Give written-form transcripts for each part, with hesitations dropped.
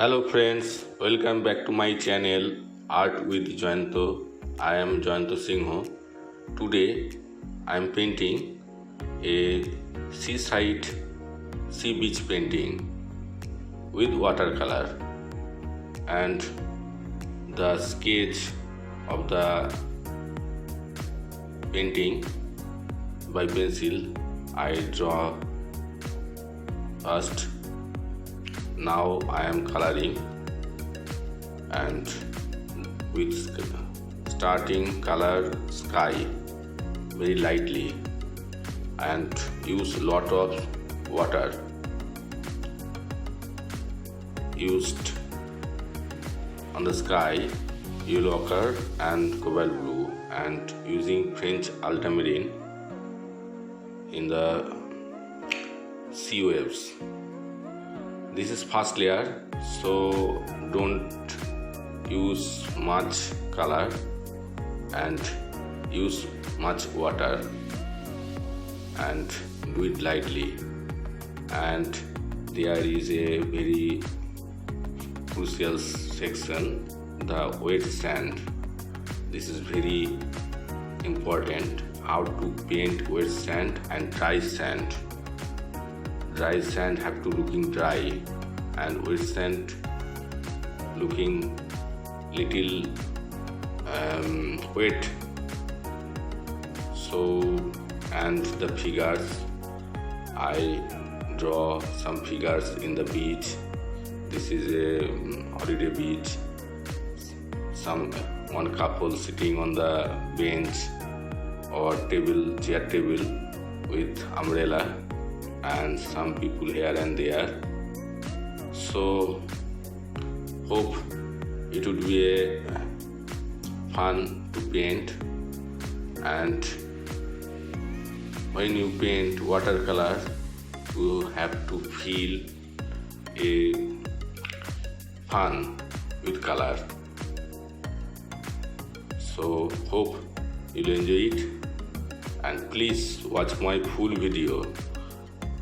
Hello friends, welcome back to my channel Art with Jayanta. I am Jayanta Singh. Today I am painting a seaside sea beach painting with watercolor, and the sketch of the painting by pencil I draw first. Now I am coloring, and with starting color sky very lightly and use lot of water used on the sky, yellow ochre and cobalt blue, and using French ultramarine in the sea waves. This is first layer, so don't use much color and use much water, and do it lightly. And there is a very crucial section, the wet sand. This is very important, how to paint wet sand and dry sand. Dry sand have to looking dry, and wet sand looking little wet. So, and the figures, I draw some figures in the beach. This is a holiday beach. One couple sitting on the bench or chair table with umbrella, and some people here and there. So hope it would be a fun to paint. And when you paint watercolor, you have to feel a fun with color. So hope you'll enjoy it, and please watch my full video.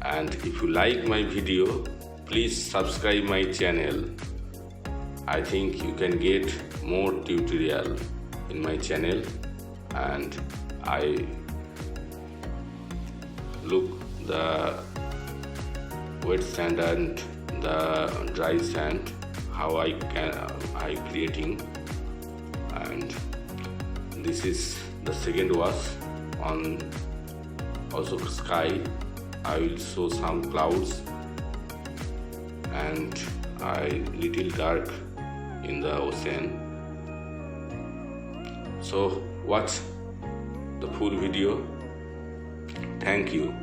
And if you like my video, please subscribe my channel. I think you can get more tutorial in my channel, and I look the wet sand and the dry sand, how I creating. And this is the second wash on also sky. I will show some clouds and little dark in the ocean. So watch the full video. Thank you.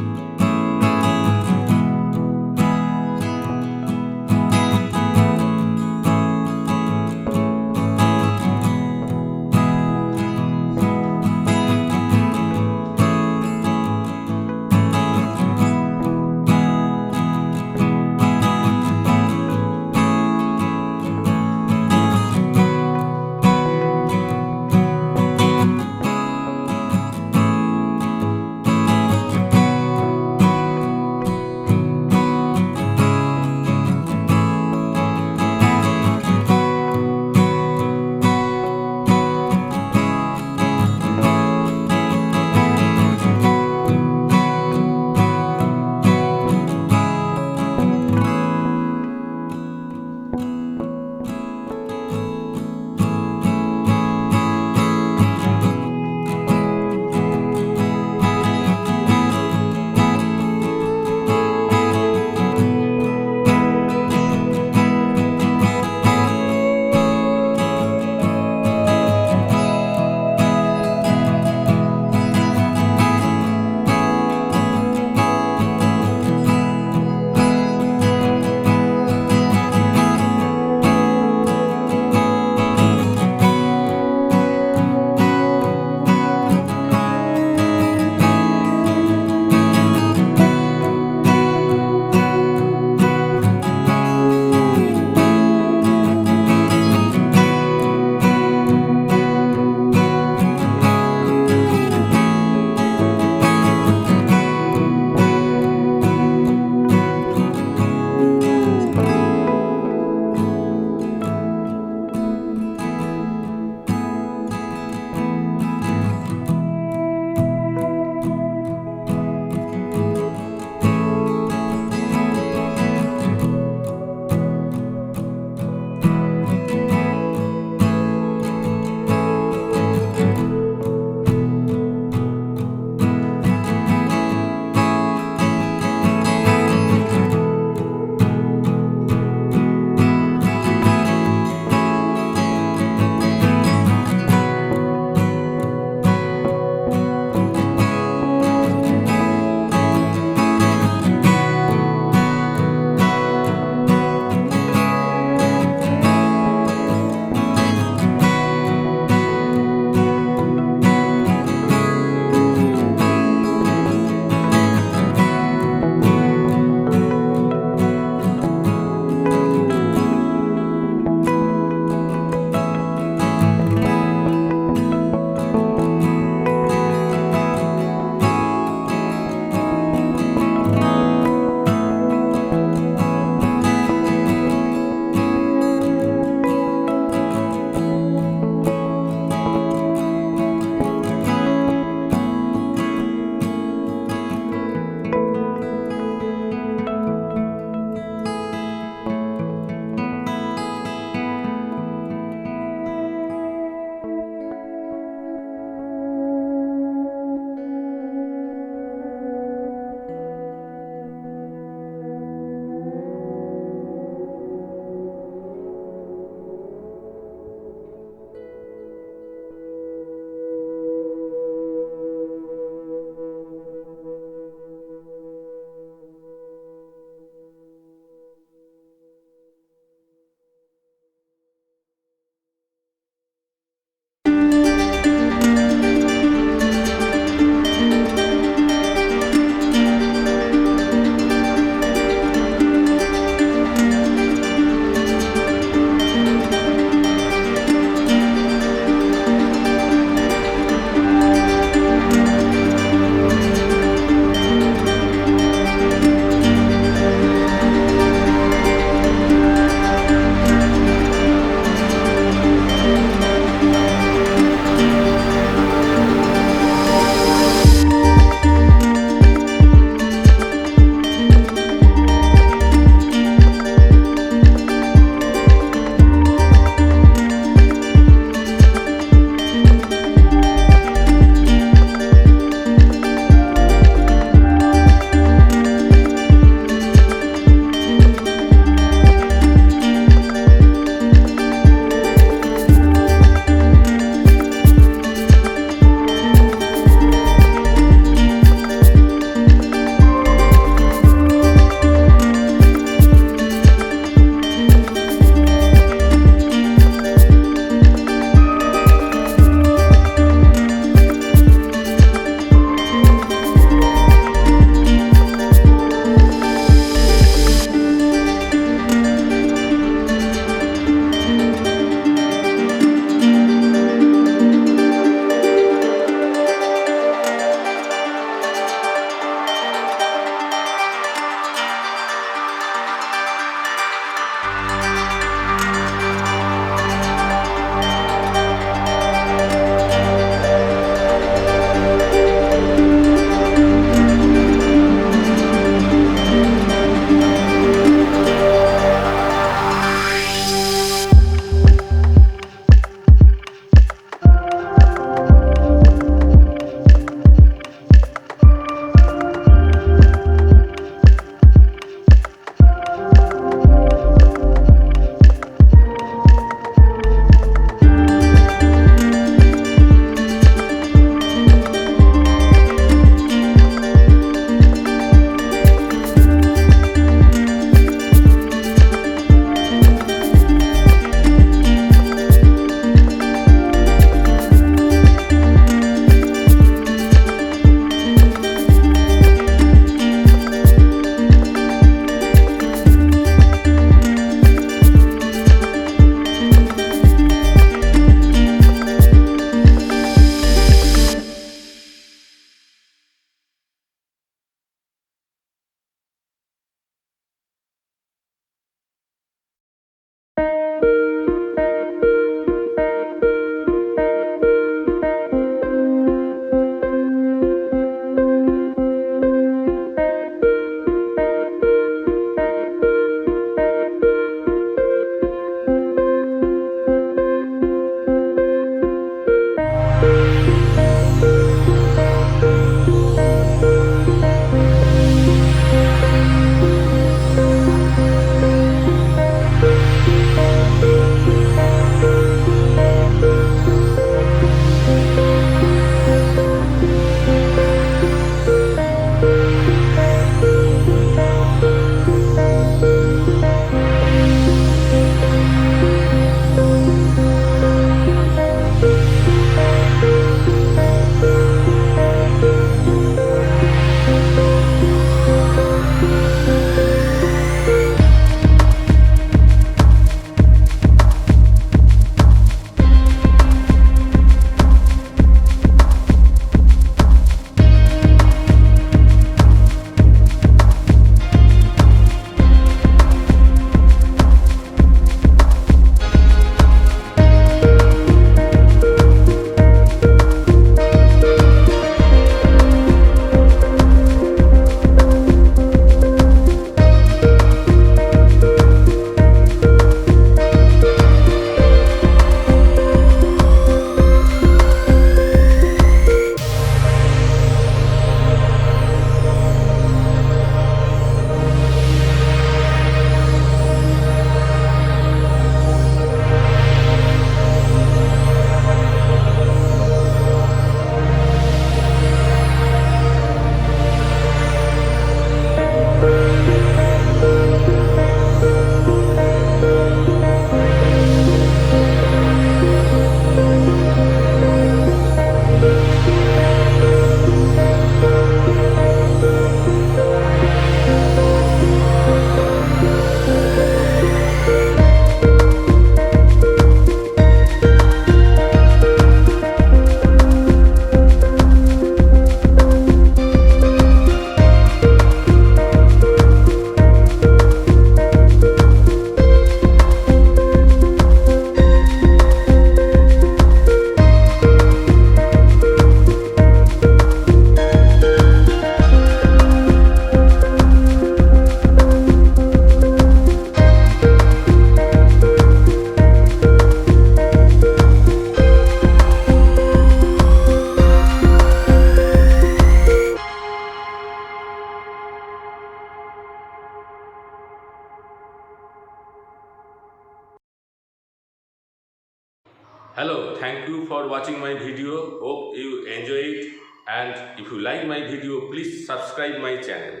Hello, thank you for watching my video. Hope you enjoy it, and if you like my video, please subscribe my channel.